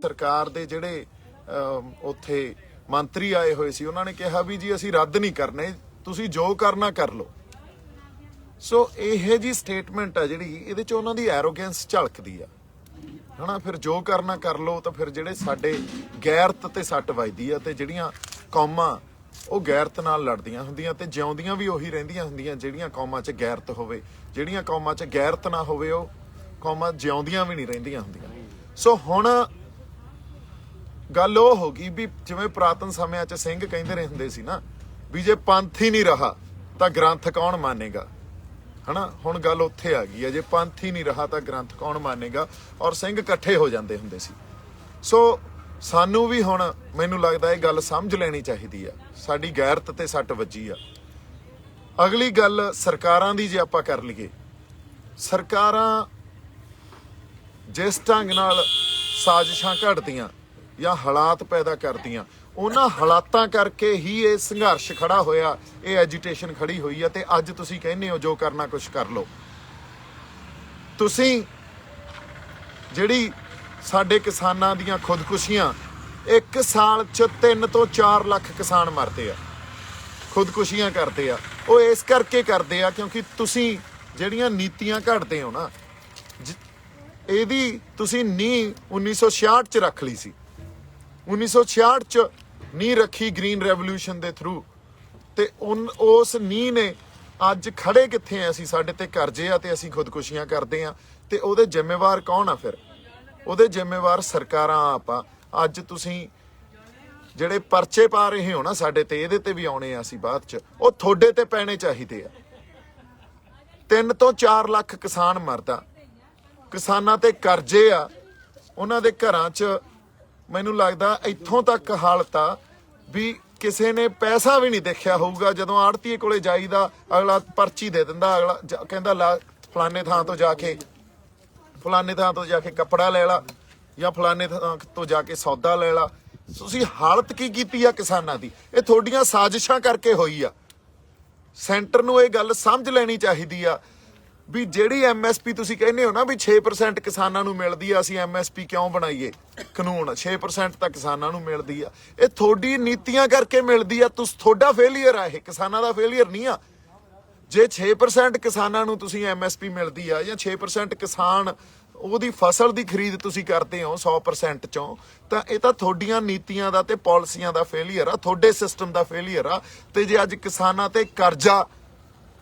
सरकार दे जिहड़े उत्थे मंत्री आए हुए सी उन्होंने कहा भी जी असीं रद्द नहीं करने, तुसीं जो करना कर लो। सो ये जी स्टेटमेंट आ जिहड़ी इहदे च उन्हां दी एरोगेंस झलकदी आ, है ना। फिर जो करना कर लो, तो फिर जिहड़े साडे गैरत ते सੱਟ ਵੱਜਦੀ आ ते जिहड़ियां कौमां ਉਹ गैरत नाल लड़दियां ਹੁੰਦੀਆਂ ਤੇ ਜਿਉਂਦੀਆਂ ਵੀ ਉਹੀ ਰਹਿੰਦੀਆਂ ਹੁੰਦੀਆਂ ਜਿਹੜੀਆਂ ਕੌਮਾਂ 'ਚ ਗੈਰਤ ਹੋਵੇ। ਜਿਹੜੀਆਂ ਕੌਮਾਂ 'ਚ ਗੈਰਤ ਨਾ ਹੋਵੇ ਉਹ ਕੌਮਾਂ ਜਿਉਂਦੀਆਂ ਵੀ ਨਹੀਂ ਰਹਿੰਦੀਆਂ ਹੁੰਦੀਆਂ। ਸੋ ਹੁਣ ਗੱਲ ਉਹ ਹੋ ਗਈ ਵੀ ਜਿਵੇਂ ਪੁਰਾਤਨ ਸਮਿਆਂ 'ਚ ਸਿੰਘ ਕਹਿੰਦੇ ਰਹੇ ਹੁੰਦੇ ਸੀ ਨਾ ਵੀ ਜੇ ਪੰਥ ਹੀ ਨਹੀਂ ਰਹਾ ਤਾਂ ਗ੍ਰੰਥ ਕੌਣ ਮੰਨੇਗਾ, ਹਨਾ। ਹੁਣ ਗੱਲ ਉੱਥੇ ਆ ਗਈ ਹੈ, ਜੇ ਪੰਥ ਹੀ ਨਹੀਂ ਰਹਾ ਤਾਂ ਗ੍ਰੰਥ ਕੌਣ ਮੰਨੇਗਾ, ਔਰ ਸਿੰਘ ਇਕੱਠੇ ਹੋ ਜਾਂਦੇ ਹੁੰਦੇ ਸੀ। ਸੋ ਸਾਨੂੰ ਵੀ ਹੁਣ ਮੈਨੂੰ ਲੱਗਦਾ ਇਹ ਗੱਲ ਸਮਝ ਲੈਣੀ ਚਾਹੀਦੀ ਆ, ਸਾਡੀ ਗੈਰਤ ਤੇ ਸੱਟ ਵੱਜੀ ਆ। ਅਗਲੀ ਗੱਲ ਸਰਕਾਰਾਂ ਦੀ ਜੇ ਆਪਾਂ ਕਰ ਲਈਏ, ਸਰਕਾਰਾਂ ਜਿਸ ਢੰਗ ਨਾਲ ਸਾਜ਼ਿਸ਼ਾਂ ਘੜਦੀਆਂ ਜਾਂ ਹਾਲਾਤ ਪੈਦਾ ਕਰਦੀਆਂ, ਉਹਨਾਂ ਹਾਲਾਤਾਂ ਕਰਕੇ ਹੀ ਇਹ ਸੰਘਰਸ਼ ਖੜਾ ਹੋਇਆ, ਇਹ ਐਜੀਟੇਸ਼ਨ ਖੜੀ ਹੋਈ ਆ। ਤੇ ਅੱਜ ਤੁਸੀਂ ਕਹਿੰਦੇ ਹੋ ਜੋ ਕਰਨਾ ਕੁਛ ਕਰ ਲਓ। ਤੁਸੀਂ ਜਿਹੜੀ ਸਾਡੇ ਕਿਸਾਨਾਂ ਦੀਆਂ ਖੁਦਕੁਸ਼ੀਆਂ, ਇੱਕ ਸਾਲ 'ਚ 3 ਤੋਂ 4 ਲੱਖ ਕਿਸਾਨ ਮਰਦੇ ਆ, ਖੁਦਕੁਸ਼ੀਆਂ ਕਰਦੇ ਆ। ਉਹ ਇਸ ਕਰਕੇ ਕਰਦੇ ਆ ਕਿਉਂਕਿ ਤੁਸੀਂ ਜਿਹੜੀਆਂ ਨੀਤੀਆਂ ਘੜਦੇ ਹੋ ਨਾ, ਇਹਦੀ ਤੁਸੀਂ ਨੀਂਹ 1966 'ਚ ਰੱਖ ਲਈ ਸੀ। 1966 'ਚ ਨੀਂਹ ਰੱਖੀ ਗ੍ਰੀਨ ਰੈਵੋਲੂਸ਼ਨ ਦੇ ਥਰੂ, ਤੇ ਉਸ ਨੀਂਹ ਨੇ ਅੱਜ ਖੜੇ ਕਿੱਥੇ ਆ ਅਸੀਂ? ਸਾਡੇ ਤੇ ਕਰਜ਼ੇ ਆ ਤੇ ਅਸੀਂ ਖੁਦਕੁਸ਼ੀਆਂ ਕਰਦੇ ਆ। ਤੇ ਉਹਦੇ ਜ਼ਿੰਮੇਵਾਰ ਕੌਣ ਆ? ਫਿਰ ਉਹਦੇ ਜ਼ਿੰਮੇਵਾਰ ਸਰਕਾਰਾਂ ਆਪਾਂ। ਅੱਜ ਤੁਸੀਂ ਜਿਹੜੇ ਪਰਚੇ ਪਾ ਰਹੇ ਹੋ ਨਾ ਸਾਡੇ ਤੇ, ਇਹਦੇ ਤੇ ਵੀ ਆਉਣੇ ਆ ਅਸੀਂ ਬਾਅਦ 'ਚ, ਉਹ ਤੁਹਾਡੇ ਤੇ ਪੈਣੇ ਚਾਹੀਦੇ ਆ। 3 ਤੋਂ 4 ਲੱਖ ਕਿਸਾਨ ਮਰਦਾ, ਕਿਸਾਨਾਂ ਤੇ ਕਰਜ਼ੇ ਆ, ਉਹਨਾਂ ਦੇ ਘਰਾਂ 'ਚ ਮੈਨੂੰ ਲੱਗਦਾ ਇੱਥੋਂ ਤੱਕ ਹਾਲਤ ਆ ਵੀ ਕਿਸੇ ਨੇ ਪੈਸਾ ਵੀ ਨਹੀਂ ਦੇਖਿਆ ਹੋਊਗਾ। ਜਦੋਂ ਆੜਤੀਏ ਕੋਲੇ ਜਾਈਦਾ, ਅਗਲਾ ਪਰਚੀ ਦੇ ਦਿੰਦਾ, ਅਗਲਾ ਕਹਿੰਦਾ ਲਾ ਫਲਾਨੇ ਥਾਂ ਤੋਂ ਜਾ ਕੇ ਕੱਪੜਾ ਲੈ ਲਾ ਜਾਂ ਫਲਾਨੇ ਥਾਂ ਤੋਂ ਜਾ ਕੇ ਸੌਦਾ ਲੈ ਲਾ। ਤੁਸੀਂ ਹਾਲਤ ਕੀ ਕੀਤੀ ਆ ਕਿਸਾਨਾਂ ਦੀ? ਇਹ ਤੁਹਾਡੀਆਂ ਸਾਜ਼ਿਸ਼ਾਂ ਕਰਕੇ ਹੋਈ ਆ। ਸੈਂਟਰ ਨੂੰ ਇਹ ਗੱਲ ਸਮਝ ਲੈਣੀ ਚਾਹੀਦੀ ਆ ਵੀ ਜਿਹੜੀ MSP ਤੁਸੀਂ ਕਹਿੰਦੇ ਹੋ ਨਾ ਵੀ 6% ਕਿਸਾਨਾਂ ਨੂੰ ਮਿਲਦੀ ਆ, ਅਸੀਂ MSP ਕਿਉਂ ਬਣਾਈਏ? ਕਾਨੂੰਨ 6% ਤਾਂ ਕਿਸਾਨਾਂ ਨੂੰ ਮਿਲਦੀ ਆ, ਇਹ ਤੁਹਾਡੀ ਨੀਤੀਆਂ ਕਰਕੇ ਮਿਲਦੀ ਆ। ਤੁਹਾਡਾ ਫੇਲੀਅਰ ਆ, ਇਹ ਕਿਸਾਨਾਂ ਦਾ ਫੇਲੀਅਰ ਨਹੀਂ ਆ। ਜੇ 6% ਕਿਸਾਨਾਂ ਨੂੰ ਤੁਸੀਂ MSP ਮਿਲਦੀ ਆ ਜਾਂ 6% ਕਿਸਾਨ ਉਹਦੀ ਫਸਲ ਦੀ ਖਰੀਦ ਤੁਸੀਂ ਕਰਦੇ ਹੋ 100% ਚੋਂ, ਤਾਂ ਇਹ ਤਾਂ ਤੁਹਾਡੀਆਂ ਨੀਤੀਆਂ ਦਾ ਤੇ ਪਾਲਿਸੀਆਂ ਦਾ ਫੇਲੀਅਰ ਆ, ਤੁਹਾਡੇ ਸਿਸਟਮ ਦਾ ਫੇਲੀਅਰ ਆ। ਤੇ ਜੇ ਅੱਜ ਕਿਸਾਨਾਂ ਤੇ ਕਰਜ਼ਾ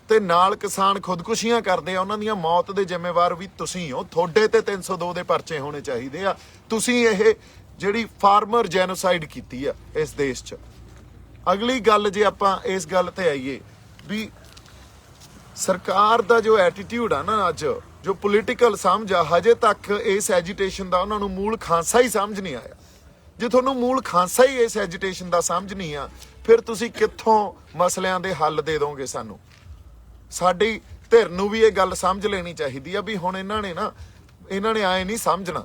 ਤੇ ਨਾਲ ਕਿਸਾਨ ਖੁਦਕੁਸ਼ੀਆਂ ਕਰਦੇ ਆ, ਉਹਨਾਂ ਦੀਆਂ ਮੌਤ ਦੇ ਜ਼ਿੰਮੇਵਾਰ ਵੀ ਤੁਸੀਂ ਹੋ। ਤੁਹਾਡੇ ਤੇ 302 ਦੇ ਪਰਚੇ ਹੋਣੇ ਚਾਹੀਦੇ ਆ। ਤੁਸੀਂ ਇਹ ਜਿਹੜੀ ਫਾਰਮਰ ਜੈਨੋਸਾਈਡ ਕੀਤੀ ਆ ਇਸ ਦੇਸ਼ 'ਚ। ਅਗਲੀ ਗੱਲ ਜੇ ਆਪਾਂ ਇਸ ਗੱਲ ਤੇ ਆਈਏ ਵੀ ਸਰਕਾਰ ਦਾ ਜੋ ਐਟੀਟਿਊਡ ਆ ਨਾ, ਅੱਜ ਜੋ ਪੋਲੀਟੀਕਲ ਸਮਝ ਆ, ਹਜੇ ਤੱਕ ਇਸ ਐਜੀਟੇਸ਼ਨ ਦਾ ਉਹਨਾਂ ਨੂੰ ਮੂਲ ਖਾਂਸਾ ਹੀ ਸਮਝ ਨਹੀਂ ਆਇਆ। ਜੇ ਤੁਹਾਨੂੰ ਮੂਲ ਖਾਂਸਾ ਹੀ ਇਸ ਐਜੀਟੇਸ਼ਨ ਦਾ ਸਮਝ ਨਹੀਂ ਆ, ਫਿਰ ਤੁਸੀਂ ਕਿੱਥੋਂ ਮਸਲਿਆਂ ਦੇ ਹੱਲ ਦੇ ਦੋਗੇ ਸਾਨੂੰ? ਸਾਡੀ ਧਿਰ ਨੂੰ ਵੀ ਇਹ ਗੱਲ ਸਮਝ ਲੈਣੀ ਚਾਹੀਦੀ ਆ ਵੀ ਹੁਣ ਇਹਨਾਂ ਨੇ ਆਏ ਨਹੀਂ ਸਮਝਣਾ।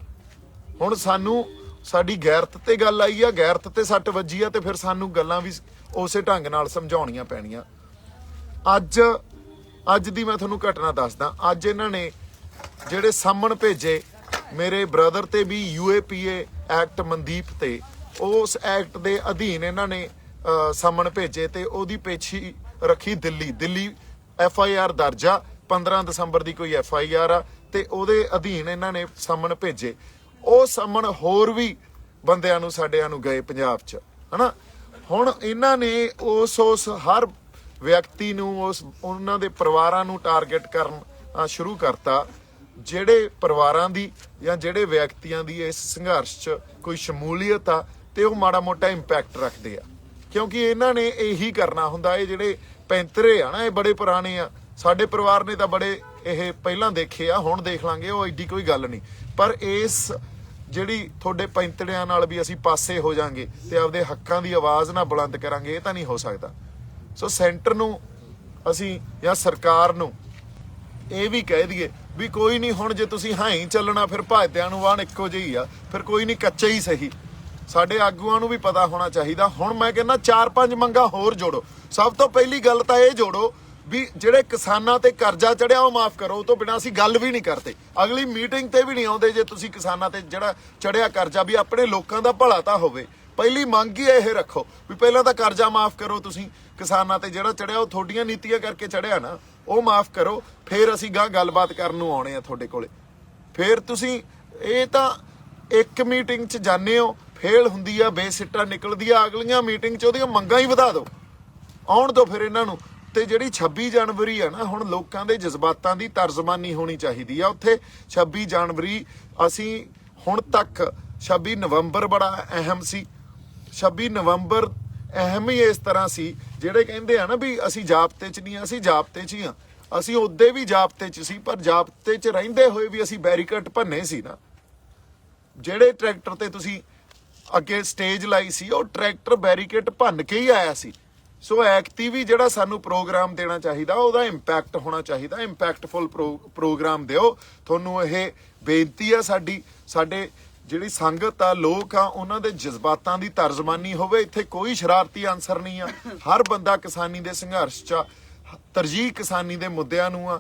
ਹੁਣ ਸਾਨੂੰ ਸਾਡੀ ਗੈਰਤ ਤੇ ਗੱਲ ਆਈ ਆ, ਗੈਰਤ ਤੇ ਸੱਟ ਵੱਜੀ ਆ, ਤੇ ਫਿਰ ਸਾਨੂੰ ਗੱਲਾਂ ਵੀ ਉਸੇ ਢੰਗ ਨਾਲ ਸਮਝਾਉਣੀਆਂ ਪੈਣੀਆਂ। ਅੱਜ ਦੀ ਮੈਂ ਤੁਹਾਨੂੰ ਘਟਨਾ ਦੱਸਦਾ। ਅੱਜ ਇਹਨਾਂ ਨੇ ਜਿਹੜੇ ਸਾਮਣ ਭੇਜੇ ਮੇਰੇ ਬ੍ਰਦਰ ਤੇ ਵੀ UAPA ਐਕਟ ਮਨਦੀਪ ਤੇ, ਉਸ ਐਕਟ ਦੇ ਅਧੀਨ ਇਹਨਾਂ ਨੇ ਸਾਮਣ ਭੇਜੇ ਤੇ ਉਹਦੀ ਪੇਸ਼ੀ ਰੱਖੀ ਦਿੱਲੀ FIR ਦਰਜ ਆ। 15 ਦਸੰਬਰ ਦੀ ਕੋਈ FIR ਆ ਤੇ ਉਹਦੇ ਅਧੀਨ ਇਹਨਾਂ ਨੇ ਸਾਮਣ ਭੇਜੇ। ਉਹ ਸਾਮਣ ਹੋਰ ਵੀ ਬੰਦਿਆਂ ਨੂੰ ਸਾਡਿਆਂ ਨੂੰ ਗਏ ਪੰਜਾਬ 'ਚ, ਹਨਾ। ਹੁਣ ਇਹਨਾਂ ਨੇ ਉਸ ਹਰ ਵਿਅਕਤੀ ਨੂੰ, ਉਹਨਾਂ ਦੇ ਪਰਿਵਾਰਾਂ ਨੂੰ ਟਾਰਗੇਟ ਕਰਨ ਸ਼ੁਰੂ ਕਰਤਾ, ਜਿਹੜੇ ਪਰਿਵਾਰਾਂ ਦੀ ਜਾਂ ਜਿਹੜੇ ਵਿਅਕਤੀਆਂ ਦੀ ਇਸ ਸੰਘਰਸ਼ 'ਚ ਕੋਈ ਸ਼ਮੂਲੀਅਤ ਆ ਤੇ ਉਹ ਮਾੜਾ ਮੋਟਾ ਇੰਪੈਕਟ ਰੱਖਦੇ ਆ। ਕਿਉਂਕਿ ਇਹਨਾਂ ਨੇ ਇਹੀ ਕਰਨਾ ਹੁੰਦਾ। ਇਹ ਜਿਹੜੇ ਪੈਂਤਰੇ ਆ ਨਾ, ਇਹ ਬੜੇ ਪੁਰਾਣੇ ਆ। ਸਾਡੇ ਪਰਿਵਾਰ ਨੇ ਤਾਂ ਬੜੇ ਇਹ ਪਹਿਲਾਂ ਦੇਖੇ ਆ, ਹੁਣ ਦੇਖ ਲਾਂਗੇ, ਉਹ ਐਡੀ ਕੋਈ ਗੱਲ ਨਹੀਂ। ਪਰ ਇਸ ਜਿਹੜੀ ਤੁਹਾਡੇ ਪੈਂਤੜਿਆਂ ਨਾਲ ਵੀ ਅਸੀਂ ਪਾਸੇ ਹੋ ਜਾਾਂਗੇ ਤੇ ਆਪਦੇ ਹੱਕਾਂ ਦੀ ਆਵਾਜ਼ ਨਾ ਬੁਲੰਦ ਕਰਾਂਗੇ, ਇਹ ਤਾਂ ਨਹੀਂ ਹੋ ਸਕਦਾ। ਸੋ ਸੈਂਟਰ ਨੂੰ ਅਸੀਂ ਜਾਂ ਸਰਕਾਰ ਨੂੰ ਇਹ ਵੀ ਕਹਿ ਦਈਏ ਵੀ ਕੋਈ ਨਹੀਂ, ਹੁਣ ਜੇ ਤੁਸੀਂ ਹਾਂ ਹੀ ਚੱਲਣਾ ਫਿਰ ਭਾਜਦਿਆਂ ਨੂੰ ਵਾਹਣ ਇੱਕੋ ਜਿਹੀ ਆ, ਫਿਰ ਕੋਈ ਨਹੀਂ, ਕੱਚੇ ਹੀ ਸਹੀ। ਸਾਡੇ ਆਗੂਆਂ ਨੂੰ ਵੀ ਪਤਾ ਹੋਣਾ ਚਾਹੀਦਾ। ਹੁਣ ਮੈਂ ਕਹਿੰਦਾ 4-5 ਮੰਗਾਂ ਹੋਰ ਜੋੜੋ। ਸਭ ਤੋਂ ਪਹਿਲੀ ਗੱਲ ਤਾਂ ਇਹ ਜੋੜੋ ਵੀ ਜਿਹੜੇ ਕਿਸਾਨਾਂ ਤੇ ਕਰਜ਼ਾ ਚੜਿਆ ਉਹ ਮਾਫ ਕਰੋ, ਉਹ ਤੋਂ ਬਿਨਾਂ ਅਸੀਂ ਗੱਲ ਵੀ ਨਹੀਂ ਕਰਦੇ, ਅਗਲੀ ਮੀਟਿੰਗ ਤੇ ਵੀ ਨਹੀਂ ਆਉਂਦੇ ਜੇ ਤੁਸੀਂ ਕਿਸਾਨਾਂ ਤੇ ਜਿਹੜਾ ਚੜਿਆ ਕਰਜ਼ਾ ਵੀ ਆਪਣੇ ਲੋਕਾਂ ਦਾ ਭਲਾ ਤਾਂ ਹੋਵੇ। ਪਹਿਲੀ ਮੰਗ ਹੀ ਇਹ ਰੱਖੋ ਵੀ ਪਹਿਲਾਂ ਤਾਂ ਕਰਜ਼ਾ ਮਾਫ ਕਰੋ, ਤੁਸੀਂ ਕਿਸਾਨਾਂ ਤੇ ਜਿਹੜਾ ਚੜਿਆ ਉਹ ਤੁਹਾਡੀਆਂ ਨੀਤੀਆਂ ਕਰਕੇ ਚੜਿਆ ਨਾ, ਉਹ ਮਾਫ ਕਰੋ, ਫਿਰ ਅਸੀਂ ਗਾਂ ਗੱਲਬਾਤ ਕਰਨ ਨੂੰ ਆਉਣੇ ਆ ਤੁਹਾਡੇ ਕੋਲੇ। ਫਿਰ ਤੁਸੀਂ ਇਹ ਤਾਂ ਇੱਕ ਮੀਟਿੰਗ 'ਚ ਜਾਂਦੇ ਹੋ, ਫੇਲ ਹੁੰਦੀ ਆ, ਬੇਸਿੱਟਾ ਨਿਕਲਦੀ ਆ, ਅਗਲੀਆਂ ਮੀਟਿੰਗ 'ਚ ਉਹਦੀਆਂ ਮੰਗਾਂ ਹੀ ਵਧਾ ਦਿਓ, ਆਉਣ ਦਿਓ ਫਿਰ ਇਹਨਾਂ ਨੂੰ। ਤੇ ਜਿਹੜੀ 26 ਜਨਵਰੀ ਆ ਨਾ, ਹੁਣ ਲੋਕਾਂ ਦੇ ਜਜ਼ਬਾਤਾਂ ਦੀ ਤਰਜਮਾਨੀ ਹੋਣੀ ਚਾਹੀਦੀ ਆ ਉੱਥੇ। 26 ਜਨਵਰੀ ਅਸੀਂ ਹੁਣ ਤੱਕ 26 ਨਵੰਬਰ ਬੜਾ ਅਹਿਮ ਸੀ। 26 ਨਵੰਬਰ ਅਹਿਮ ਹੀ ਇਸ ਤਰ੍ਹਾਂ ਸੀ, ਜਿਹੜੇ ਕਹਿੰਦੇ ਆ ਨਾ ਵੀ ਅਸੀਂ ਜਾਬਤੇ 'ਚ ਨਹੀਂ, ਅਸੀਂ ਜਾਬਤੇ 'ਚ ਹੀ ਆ। ਅਸੀਂ ਉਦੋਂ ਵੀ ਜਾਬਤੇ 'ਚ ਸੀ, ਪਰ ਜਾਬਤੇ 'ਚ ਰਹਿੰਦੇ ਹੋਏ ਵੀ ਅਸੀਂ ਬੈਰੀਕੇਡ ਭੰਨੇ ਸੀ ਨਾ। ਜਿਹੜੇ ਟਰੈਕਟਰ ਤੇ ਤੁਸੀਂ ਅੱਗੇ ਸਟੇਜ ਲਾਈ ਸੀ, ਉਹ ਟਰੈਕਟਰ ਬੈਰੀਕੇਡ ਭੰਨ ਕੇ ਹੀ ਆਇਆ ਸੀ। ਸੋ ਐਕਟੀ ਵੀ ਜਿਹੜਾ ਸਾਨੂੰ ਪ੍ਰੋਗਰਾਮ ਦੇਣਾ ਚਾਹੀਦਾ, ਉਹਦਾ ਇੰਪੈਕਟ ਹੋਣਾ ਚਾਹੀਦਾ, ਇੰਪੈਕਟਫੁਲ ਪ੍ਰੋਗਰਾਮ ਦਿਓ। ਤੁਹਾਨੂੰ ਇਹ ਬੇਨਤੀ ਆ ਸਾਡੀ, ਸਾਡੇ ਜਿਹੜੀ ਸੰਗਤ ਆ, ਲੋਕ ਆ, ਉਹਨਾਂ ਦੇ ਜਜ਼ਬਾਤਾਂ ਦੀ ਤਰਜਮਾਨੀ ਹੋਵੇ। ਇੱਥੇ ਕੋਈ ਸ਼ਰਾਰਤੀ ਅਨਸਰ ਨਹੀਂ ਆ, ਹਰ ਬੰਦਾ ਕਿਸਾਨੀ ਦੇ ਸੰਘਰਸ਼ 'ਚ, ਤਰਜੀਹ ਕਿਸਾਨੀ ਦੇ ਮੁੱਦਿਆਂ ਨੂੰ ਆ।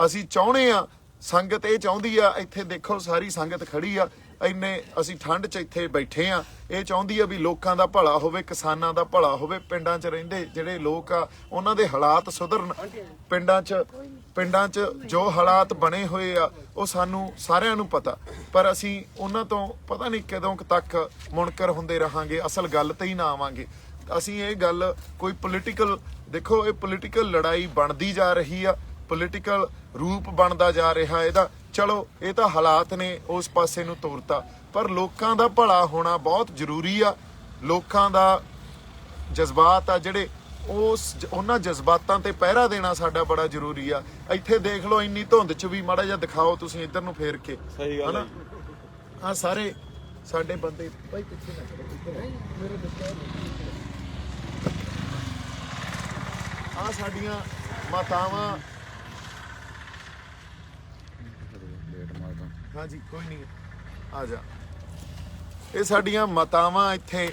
ਅਸੀਂ ਚਾਹੁੰਦੇ ਆ, ਸੰਗਤ ਇਹ ਚਾਹੁੰਦੀ ਆ, ਇੱਥੇ ਦੇਖੋ ਸਾਰੀ ਸੰਗਤ ਖੜੀ ਆ, ਇੰਨੇ ਅਸੀਂ ਠੰਡ 'ਚ ਇੱਥੇ ਬੈਠੇ ਆ, ਇਹ ਚਾਹੁੰਦੀ ਆ ਵੀ ਲੋਕਾਂ ਦਾ ਭਲਾ ਹੋਵੇ, ਕਿਸਾਨਾਂ ਦਾ ਭਲਾ ਹੋਵੇ। ਪਿੰਡਾਂ 'ਚ ਰਹਿੰਦੇ ਜਿਹੜੇ ਲੋਕ ਆ, ਉਹਨਾਂ ਦੇ ਹਾਲਾਤ ਸੁਧਰਨ। ਪਿੰਡਾਂ 'ਚ ਜੋ ਹਾਲਾਤ ਬਣੇ ਹੋਏ ਆ ਉਹ ਸਾਨੂੰ ਸਾਰਿਆਂ ਨੂੰ ਪਤਾ, ਪਰ ਅਸੀਂ ਉਹਨਾਂ ਤੋਂ ਪਤਾ ਨਹੀਂ ਕਦੋਂ ਤੱਕ ਮੁਨਕਰ ਹੁੰਦੇ ਰਹਾਂਗੇ, ਅਸਲ ਗੱਲ ਤੇ ਹੀ ਨਾ ਆਵਾਂਗੇ। ਅਸੀਂ ਇਹ ਗੱਲ ਕੋਈ ਪੋਲੀਟੀਕਲ, ਦੇਖੋ ਇਹ ਪੋਲੀਟੀਕਲ ਲੜਾਈ ਬਣਦੀ ਜਾ ਰਹੀ ਆ, ਪੋਲੀਟੀਕਲ ਰੂਪ ਬਣਦਾ ਜਾ ਰਿਹਾ ਇਹਦਾ। ਚਲੋ ਇਹ ਤਾਂ ਹਾਲਾਤ ਨੇ ਉਸ ਪਾਸੇ ਨੂੰ ਤੋਰਤਾ, ਪਰ ਲੋਕਾਂ ਦਾ ਭਲਾ ਹੋਣਾ ਬਹੁਤ ਜ਼ਰੂਰੀ ਆ। ਲੋਕਾਂ ਦਾ ਜਜ਼ਬਾਤ ਆ ਜਿਹੜੇ, ਉਹਨਾਂ ਜਜ਼ਬਾਤਾਂ ਤੇ ਪਹਿਰਾ ਦੇਣਾ ਸਾਡਾ ਬੜਾ ਜ਼ਰੂਰੀ ਆ। ਇੱਥੇ ਦੇਖ ਲਓ ਇੰਨੀ ਧੁੰਦ 'ਚ ਵੀ, ਮਾੜਾ ਜਿਹਾ ਦਿਖਾਓ ਤੁਸੀਂ ਇੱਧਰ ਨੂੰ ਫੇਰ ਕੇ, ਹਨਾ ਆ ਸਾਰੇ ਸਾਡੇ ਬੰਦੇ ਭਾਈ ਪਿੱਛੇ ਨਾ ਕਰੋ, ਮੇਰੇ ਦੱਸਿਆ ਆ ਸਾਡੀਆਂ ਮਾਤਾਵਾਂ, ਹਾਂਜੀ ਕੋਈ ਨਹੀਂ ਆ ਜਾ, ਇਹ ਸਾਡੀਆਂ ਮਾਤਾਵਾਂ ਇੱਥੇ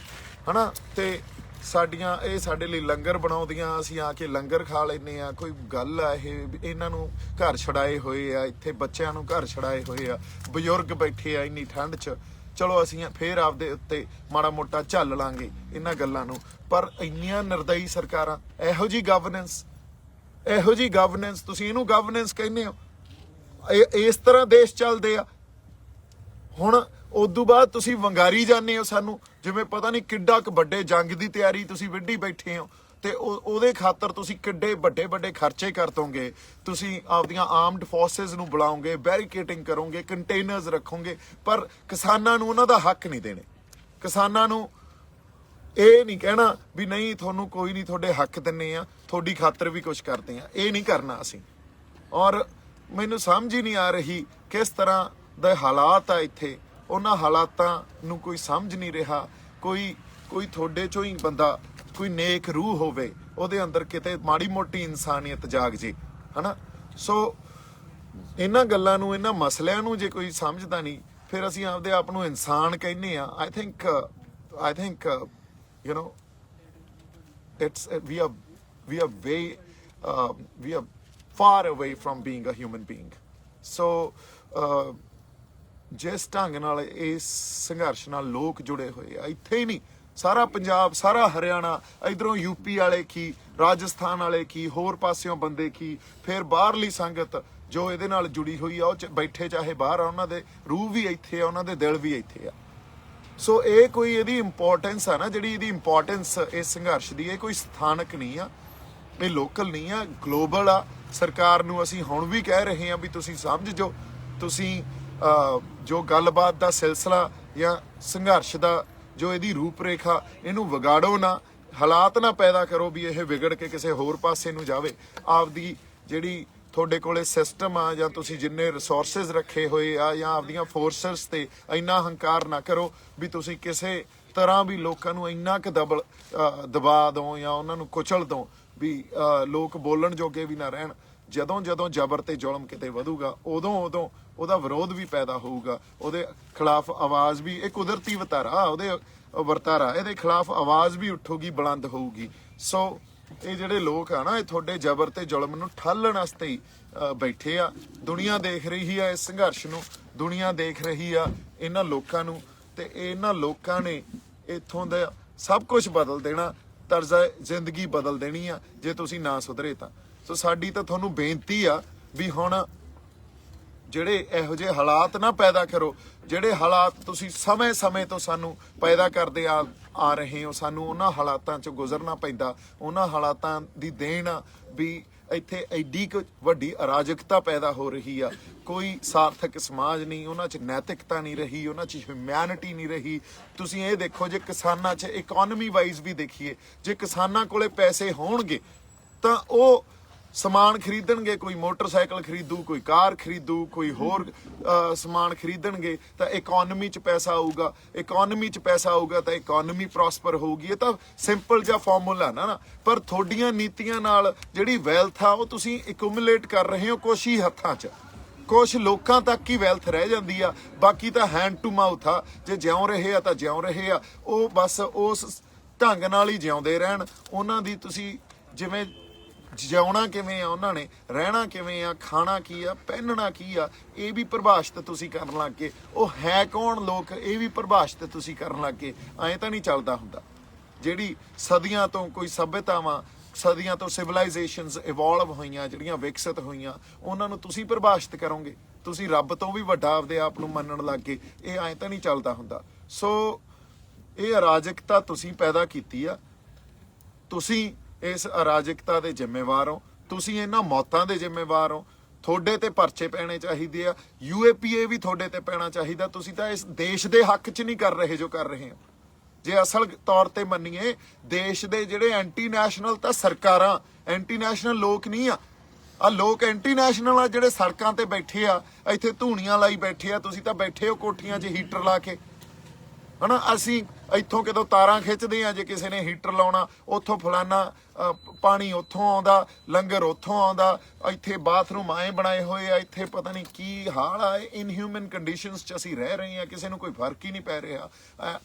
ਹਨਾ, ਤੇ ਸਾਡੀਆਂ ਇਹ ਸਾਡੇ ਲਈ ਲੰਗਰ ਬਣਾਉਂਦੀਆਂ, ਅਸੀਂ ਆ ਕੇ ਲੰਗਰ ਖਾ ਲੈਂਦੇ ਆ। ਕੋਈ ਗੱਲ ਆ ਇਹ, ਇਹਨਾਂ ਨੂੰ ਘਰ ਛੜਾਏ ਹੋਏ ਆ, ਇੱਥੇ ਬੱਚਿਆਂ ਨੂੰ ਘਰ ਛੜਾਏ ਹੋਏ ਆ, ਬਜ਼ੁਰਗ ਬੈਠੇ ਆ ਇੰਨੀ ਠੰਡ 'ਚ। ਚਲੋ ਅਸੀਂ ਫੇਰ ਆਪਦੇ ਉੱਤੇ ਮਾੜਾ ਮੋਟਾ ਝੱਲ ਲਾਂਗੇ ਇਹਨਾਂ ਗੱਲਾਂ ਨੂੰ, ਪਰ ਇੰਨੀਆਂ ਨਿਰਦਈ ਸਰਕਾਰਾਂ, ਇਹੋ ਜੀ ਗਵਰਨੈਂਸ, ਤੁਸੀਂ ਇਹਨੂੰ ਗਵਰਨੈਂਸ ਕਹਿੰਦੇ ਹੋ? ਇਸ ਤਰ੍ਹਾਂ ਦੇਸ਼ ਚੱਲਦੇ ਆ। ਹੁਣ ਉਦੋਂ ਬਾਅਦ ਤੁਸੀਂ ਵੰਗਾਰੀ ਜਾਂਦੇ ਹੋ ਸਾਨੂੰ, ਜਿਵੇਂ ਪਤਾ ਨਹੀਂ ਕਿੱਡਾ ਕੁ ਵੱਡੇ ਜੰਗ ਦੀ ਤਿਆਰੀ ਤੁਸੀਂ ਵਿੱਢੀ ਬੈਠੇ ਹੋ, ਤੇ ਉਹਦੇ ਖਾਤਰ ਤੁਸੀਂ ਕਿੱਡੇ ਵੱਡੇ ਖਰਚੇ ਕਰ ਦੋਗੇ। ਤੁਸੀਂ ਆਪਦੀਆਂ ਆਰਮਡ ਫੋਰਸਿਸ ਨੂੰ ਬੁਲਾਓਗੇ, ਬੈਰੀਕੇਟਿੰਗ ਕਰੋਗੇ, ਕੰਟੇਨਰਸ ਰੱਖੋਗੇ, ਪਰ ਕਿਸਾਨਾਂ ਨੂੰ ਉਹਨਾਂ ਦਾ ਹੱਕ ਨਹੀਂ ਦੇਣੇ। ਕਿਸਾਨਾਂ ਨੂੰ ਇਹ ਨਹੀਂ ਕਹਿਣਾ ਵੀ ਨਹੀਂ ਤੁਹਾਨੂੰ ਕੋਈ ਨਹੀਂ, ਤੁਹਾਡੇ ਹੱਕ ਦਿੰਨੇ ਆ, ਤੁਹਾਡੀ ਖਾਤਰ ਵੀ ਕੁਝ ਕਰਦੇ ਆ, ਇਹ ਨਹੀਂ ਕਰਨਾ ਅਸੀਂ। ਔਰ ਮੈਨੂੰ ਸਮਝ ਹੀ ਨਹੀਂ ਆ ਰਹੀ ਕਿਸ ਤਰ੍ਹਾਂ ਦੇ ਹਾਲਾਤ ਆ ਇੱਥੇ, ਉਹਨਾਂ ਹਾਲਾਤਾਂ ਨੂੰ ਕੋਈ ਸਮਝ ਨਹੀਂ ਰਿਹਾ। ਕੋਈ ਤੁਹਾਡੇ ਚੋਂ ਹੀ ਬੰਦਾ, ਕੋਈ ਨੇਕ ਰੂਹ ਹੋਵੇ, ਉਹਦੇ ਅੰਦਰ ਕਿਤੇ ਮਾੜੀ ਮੋਟੀ ਇਨਸਾਨੀਅਤ ਜਾਗ ਜੇ, ਹਨਾ। ਸੋ ਇਹਨਾਂ ਗੱਲਾਂ ਨੂੰ, ਇਹਨਾਂ ਮਸਲਿਆਂ ਨੂੰ ਜੇ ਕੋਈ ਸਮਝਦਾ ਨਹੀਂ, ਫਿਰ ਅਸੀਂ ਆਪਦੇ ਆਪ ਨੂੰ ਇਨਸਾਨ ਕਹਿੰਦੇ ਆ। I think you know, we are far away from being a human being. So ਜਿਸ ਢੰਗ ਨਾਲ ਇਸ ਸੰਘਰਸ਼ ਨਾਲ ਲੋਕ ਜੁੜੇ ਹੋਏ ਆ, ਇੱਥੇ ਹੀ ਨਹੀਂ, ਸਾਰਾ ਪੰਜਾਬ, ਸਾਰਾ ਹਰਿਆਣਾ, ਇਧਰੋਂ ਯੂਪੀ ਵਾਲੇ ਕੀ, ਰਾਜਸਥਾਨ ਵਾਲੇ ਕੀ, ਹੋਰ ਪਾਸਿਓਂ ਬੰਦੇ ਕੀ, ਫਿਰ ਬਾਹਰਲੀ ਸੰਗਤ ਜੋ ਇਹਦੇ ਨਾਲ ਜੁੜੀ ਹੋਈ ਆ, ਉਹ ਬੈਠੇ ਚਾਹੇ ਬਾਹਰ ਆ, ਉਹਨਾਂ ਦੇ ਰੂਹ ਵੀ ਇੱਥੇ ਆ, ਉਹਨਾਂ ਦੇ ਦਿਲ ਵੀ ਇੱਥੇ ਆ। ਸੋ ਇਹ ਕੋਈ ਇਹਦੀ ਇੰਪੋਰਟੈਂਸ ਆ ਨਾ, ਜਿਹੜੀ ਇਹਦੀ ਇੰਪੋਰਟੈਂਸ ਇਸ ਸੰਘਰਸ਼ ਦੀ, ਇਹ ਕੋਈ ਸਥਾਨਕ ਨਹੀਂ ਆ, ਇਹ ਲੋਕਲ ਨਹੀਂ ਆ, ਗਲੋਬਲ ਆ। ਸਰਕਾਰ ਨੂੰ ਅਸੀਂ ਹੁਣ ਵੀ ਕਹਿ ਰਹੇ ਹਾਂ ਵੀ ਤੁਸੀਂ ਸਮਝ ਜੋ, ਤੁਸੀਂ ਜੋ ਗੱਲਬਾਤ ਦਾ ਸਿਲਸਿਲਾ ਜਾਂ ਸੰਘਰਸ਼ ਦਾ ਜੋ ਇਹਦੀ ਰੂਪਰੇਖਾ, ਇਹਨੂੰ ਵਿਗਾੜੋ ਨਾ, ਹਾਲਾਤ ਨਾ ਪੈਦਾ ਕਰੋ ਵੀ ਇਹ ਵਿਗੜ ਕੇ ਕਿਸੇ ਹੋਰ ਪਾਸੇ ਨੂੰ ਜਾਵੇ। ਆਪਦੀ ਜਿਹੜੀ ਤੁਹਾਡੇ ਕੋਲੇ ਸਿਸਟਮ ਆ, ਜਾਂ ਤੁਸੀਂ ਜਿੰਨੇ ਰਿਸੋਰਸਿਸ ਰੱਖੇ ਹੋਏ ਆ, ਜਾਂ ਆਪਦੀਆਂ ਫੋਰਸਸ ਤੇ ਇੰਨਾ ਹੰਕਾਰ ਨਾ ਕਰੋ ਵੀ ਤੁਸੀਂ ਕਿਸੇ ਤਰ੍ਹਾਂ ਵੀ ਲੋਕਾਂ ਨੂੰ ਇੰਨਾ ਕੁ ਦਬਾ ਦਿਓ ਜਾਂ ਉਹਨਾਂ ਨੂੰ ਕੁਚਲ ਦਿਓ ਵੀ ਲੋਕ ਬੋਲਣ ਜੋਗੇ ਵੀ ਨਾ ਰਹਿਣ। ਜਦੋਂ ਜ਼ਬਰ ਤੇ ਜ਼ੁਲਮ ਕਿਤੇ ਵਧੂਗਾ, ਉਦੋਂ ਉਹਦਾ ਵਿਰੋਧ ਵੀ ਪੈਦਾ ਹੋਊਗਾ, ਉਹਦੇ ਖਿਲਾਫ ਆਵਾਜ਼ ਵੀ, ਇਹ ਕੁਦਰਤੀ ਵਰਤਾਰਾ, ਉਹਦੇ ਵਰਤਾਰਾ, ਇਹਦੇ ਖਿਲਾਫ ਆਵਾਜ਼ ਵੀ ਉੱਠੂਗੀ, ਬੁਲੰਦ ਹੋਊਗੀ। ਸੋ ਇਹ ਜਿਹੜੇ ਲੋਕ ਆ ਨਾ ਇਹ ਤੁਹਾਡੇ ਜ਼ਬਰ ਤੇ ਜ਼ੁਲਮ ਨੂੰ ਠਾਲਣ ਵਾਸਤੇ ਹੀ ਬੈਠੇ ਆ। ਦੁਨੀਆ ਦੇਖ ਰਹੀ ਆ ਇਸ ਸੰਘਰਸ਼ ਨੂੰ, ਦੁਨੀਆ ਦੇਖ ਰਹੀ ਆ ਇਹਨਾਂ ਲੋਕਾਂ ਨੂੰ, ਤੇ ਇਹਨਾਂ ਲੋਕਾਂ ਨੇ ਇੱਥੋਂ ਦਾ ਸਭ ਕੁਝ ਬਦਲ ਦੇਣਾ, ਤਰਜ਼ਾ ਜ਼ਿੰਦਗੀ ਬਦਲ ਦੇਣੀ ਆ ਜੇ ਤੁਸੀਂ ਨਾ ਸੁਧਰੇ ਤਾਂ। ਸੋ ਸਾਡੀ ਤਾਂ ਤੁਹਾਨੂੰ ਬੇਨਤੀ ਆ ਵੀ ਹੁਣ ਜਿਹੜੇ ਇਹੋ ਜਿਹੇ ਹਾਲਾਤ ਨਾ ਪੈਦਾ ਕਰੋ, ਜਿਹੜੇ ਹਾਲਾਤ ਤੁਸੀਂ ਸਮੇਂ ਤੋਂ ਸਾਨੂੰ ਪੈਦਾ ਕਰਦੇ ਆ ਰਹੇ ਹੋ, ਸਾਨੂੰ ਉਹਨਾਂ ਹਾਲਾਤਾਂ 'ਚੋਂ ਗੁਜ਼ਰਨਾ ਪੈਂਦਾ। ਉਹਨਾਂ ਹਾਲਾਤਾਂ ਦੀ ਦੇਣ ਆ ਵੀ ਇੱਥੇ ਐਡੀ ਕੁ ਵੱਡੀ ਅਰਾਜਕਤਾ ਪੈਦਾ ਹੋ ਰਹੀ ਆ, ਕੋਈ ਸਾਰਥਕ ਸਮਾਜ ਨਹੀਂ, ਉਹਨਾਂ 'ਚ ਨੈਤਿਕਤਾ ਨਹੀਂ ਰਹੀ, ਉਹਨਾਂ 'ਚ ਹਿਊਮੈਨਿਟੀ ਨਹੀਂ ਰਹੀ। ਤੁਸੀਂ ਇਹ ਦੇਖੋ ਜੇ ਕਿਸਾਨਾਂ 'ਚ ਇਕਨੋਮੀ ਵਾਈਜ਼ ਵੀ ਦੇਖੀਏ, ਜੇ ਕਿਸਾਨਾਂ ਕੋਲੇ ਪੈਸੇ ਹੋਣਗੇ ਤਾਂ ਉਹ ਸਮਾਨ ਖਰੀਦਣਗੇ, ਕੋਈ ਮੋਟਰਸਾਈਕਲ ਖਰੀਦੂ, ਕੋਈ ਕਾਰ ਖਰੀਦੂ, ਕੋਈ ਹੋਰ ਸਮਾਨ ਖਰੀਦਣਗੇ ਤਾਂ ਇਕਨੋਮੀ 'ਚ ਪੈਸਾ ਆਊਗਾ। ਇਕਨੋਮੀ 'ਚ ਪੈਸਾ ਆਊਗਾ ਤਾਂ ਇਕਨੋਮੀ ਪ੍ਰੋਸਪਰ ਹੋਊਗੀ। ਇਹ ਤਾਂ ਸਿੰਪਲ ਜਿਹਾ ਫਾਰਮੂਲਾ ਨਾ ਪਰ ਤੁਹਾਡੀਆਂ ਨੀਤੀਆਂ ਨਾਲ ਜਿਹੜੀ ਵੈਲਥ ਆ ਉਹ ਤੁਸੀਂ ਐਕੂਮੂਲੇਟ ਕਰ ਰਹੇ ਹੋ ਕੁਛ ਹੀ ਹੱਥਾਂ 'ਚ, ਕੁਛ ਲੋਕਾਂ ਤੱਕ ਹੀ ਵੈਲਥ ਰਹਿ ਜਾਂਦੀ ਆ, ਬਾਕੀ ਤਾਂ ਹੈਂਡ ਟੂ ਮਾਊਥ ਆ। ਜੇ ਜਿਉਂ ਰਹੇ ਆ ਤਾਂ ਜਿਉਂ ਰਹੇ ਆ, ਉਹ ਬਸ ਉਸ ਢੰਗ ਨਾਲ ਹੀ ਜਿਉਂਦੇ ਰਹਿਣ। ਉਹਨਾਂ ਦੀ ਤੁਸੀਂ ਜਿਵੇਂ ਜਿਉਣਾ ਕਿਵੇਂ ਆ, ਉਹਨਾਂ ਨੇ ਰਹਿਣਾ ਕਿਵੇਂ ਆ, ਖਾਣਾ ਕੀ ਆ, ਪਹਿਨਣਾ ਕੀ ਆ, ਇਹ ਵੀ ਪਰਿਭਾਸ਼ਿਤ ਤੁਸੀਂ ਕਰਨ ਲੱਗ ਗਏ। ਉਹ ਹੈ ਕੌਣ ਲੋਕ, ਇਹ ਵੀ ਪਰਿਭਾਸ਼ਿਤ ਤੁਸੀਂ ਕਰਨ ਲੱਗ ਗਏ। ਐਂ ਤਾਂ ਨਹੀਂ ਚੱਲਦਾ ਹੁੰਦਾ। ਜਿਹੜੀ ਸਦੀਆਂ ਤੋਂ ਕੋਈ ਸੱਭਿਅਤਾਵਾਂ, ਸਦੀਆਂ ਤੋਂ ਸਿਵਲਾਈਜੇਸ਼ਨਸ ਇਵੋਲਵ ਹੋਈਆਂ, ਜਿਹੜੀਆਂ ਵਿਕਸਿਤ ਹੋਈਆਂ, ਉਹਨਾਂ ਨੂੰ ਤੁਸੀਂ ਪਰਿਭਾਸ਼ਿਤ ਕਰੋਗੇ। ਤੁਸੀਂ ਰੱਬ ਤੋਂ ਵੀ ਵੱਡਾ ਆਪਦੇ ਆਪ ਨੂੰ ਮੰਨਣ ਲੱਗ ਗਏ। ਇਹ ਐਂ ਤਾਂ ਨਹੀਂ ਚੱਲਦਾ ਹੁੰਦਾ। ਸੋ ਇਹ ਅਰਾਜਕਤਾ ਤੁਸੀਂ ਪੈਦਾ ਕੀਤੀ ਆ, ਤੁਸੀਂ ਇਸ ਅਰਾਜਕਤਾ ਦੇ ਜ਼ਿੰਮੇਵਾਰ ਹੋ, ਤੁਸੀਂ ਇਹਨਾਂ ਮੌਤਾਂ ਦੇ ਜ਼ਿੰਮੇਵਾਰ ਹੋ। ਤੁਹਾਡੇ ਤੇ ਪਰਚੇ ਪੈਣੇ ਚਾਹੀਦੇ ਆ, UAPA ਵੀ ਤੁਹਾਡੇ ਤੇ ਪੈਣਾ ਚਾਹੀਦਾ। ਤੁਸੀਂ ਤਾਂ ਇਸ ਦੇਸ਼ ਦੇ ਹੱਕ 'ਚ ਨਹੀਂ ਕਰ ਰਹੇ ਜੋ ਕਰ ਰਹੇ ਹੋ। ਜੇ ਅਸਲ ਤੌਰ ਤੇ ਮੰਨੀਏ, ਦੇਸ਼ ਦੇ ਜਿਹੜੇ ਐਂਟੀ ਨੈਸ਼ਨਲ ਤਾਂ ਸਰਕਾਰਾਂ, ਐਂਟੀ ਨੈਸ਼ਨਲ ਲੋਕ ਨਹੀਂ ਆ ਲੋਕ ਐਂਟੀ ਨੈਸ਼ਨਲ ਆ ਜਿਹੜੇ ਸੜਕਾਂ ਤੇ ਬੈਠੇ ਆ, ਇੱਥੇ ਧੂਣੀਆਂ ਲਾਈ ਬੈਠੇ ਆ। ਤੁਸੀਂ ਤਾਂ ਬੈਠੇ ਹੋ ਕੋਠੀਆਂ 'ਚ ਹੀਟਰ ਲਾ ਕੇ, ਹਨਾ। ਅਸੀਂ ਇੱਥੋਂ ਕਿਤੋਂ ਤਾਰਾਂ ਖਿੱਚਦੇ ਆ, ਜੇ ਕਿਸੇ ਨੇ ਹੀਟਰ ਲਾਉਣਾ ਉੱਥੋਂ ਫਲਾਨਾ ਪਾਣੀ ਉੱਥੋਂ ਆਉਂਦਾ, ਲੰਗਰ ਉੱਥੋਂ ਆਉਂਦਾ, ਇੱਥੇ ਬਾਥਰੂਮ ਆਏ ਬਣਾਏ ਹੋਏ ਆ, ਇੱਥੇ ਪਤਾ ਨਹੀਂ ਕੀ ਹਾਲ ਆ। ਇਨਹਿਊਮਨ ਕੰਡੀਸ਼ਨਸ 'ਚ ਅਸੀਂ ਰਹਿ ਰਹੇ ਹਾਂ, ਕਿਸੇ ਨੂੰ ਕੋਈ ਫਰਕ ਹੀ ਨਹੀਂ ਪੈ ਰਿਹਾ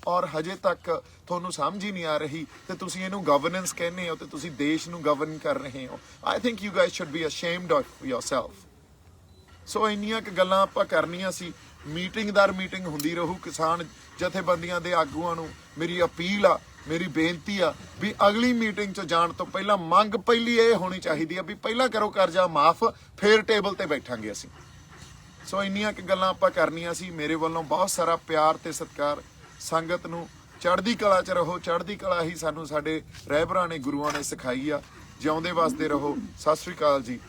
ਔਰ ਹਜੇ ਤੱਕ ਤੁਹਾਨੂੰ ਸਮਝ ਹੀ ਨਹੀਂ ਆ ਰਹੀ ਤੇ ਤੁਸੀਂ ਇਹਨੂੰ ਗਵਰਨੈਂਸ ਕਹਿੰਦੇ ਹੋ ਤੇ ਤੁਸੀਂ ਦੇਸ਼ ਨੂੰ ਗਵਰਨ ਕਰ ਰਹੇ ਹੋ। I think you guys should be ashamed of yourself. So ਇੰਨੀਆਂ ਕੁ ਗੱਲਾਂ ਆਪਾਂ ਕਰਨੀਆਂ ਸੀ। ਮੀਟਿੰਗ ਦਰ ਮੀਟਿੰਗ ਹੁੰਦੀ ਰਹੂ। ਕਿਸਾਨ ਜਥੇਬੰਦੀਆਂ ਦੇ ਆਗੂਆਂ ਨੂੰ ਮੇਰੀ ਅਪੀਲ ਆ, ਮੇਰੀ ਬੇਨਤੀ ਆ ਵੀ ਅਗਲੀ ਮੀਟਿੰਗ 'ਚ ਜਾਣ ਤੋਂ ਪਹਿਲਾਂ ਮੰਗ ਪਹਿਲੀ ਇਹ ਹੋਣੀ ਚਾਹੀਦੀ ਆ ਵੀ ਪਹਿਲਾਂ ਕਰੋ ਕਰਜ਼ਾ ਮਾਫ, ਫਿਰ ਟੇਬਲ ਤੇ ਬੈਠਾਂਗੇ ਅਸੀਂ। ਸੋ ਇੰਨੀਆਂ ਕੁ ਗੱਲਾਂ ਆਪਾਂ ਕਰਨੀਆਂ ਸੀ। ਮੇਰੇ ਵੱਲੋਂ ਬਹੁਤ ਸਾਰਾ ਪਿਆਰ ਤੇ ਸਤਿਕਾਰ। ਸੰਗਤ ਨੂੰ ਚੜ੍ਹਦੀ ਕਲਾ 'ਚ ਰਹੋ। ਚੜ੍ਹਦੀ ਕਲਾ ਹੀ ਸਾਨੂੰ ਸਾਡੇ ਰਹਿਬਰਾਂ ਨੇ, ਗੁਰੂਆਂ ਨੇ ਸਿਖਾਈ ਆ। ਜਿਉਂਦੇ ਵਸਦੇ ਰਹੋ। ਸਤਿ ਸ੍ਰੀ ਅਕਾਲ ਜੀ।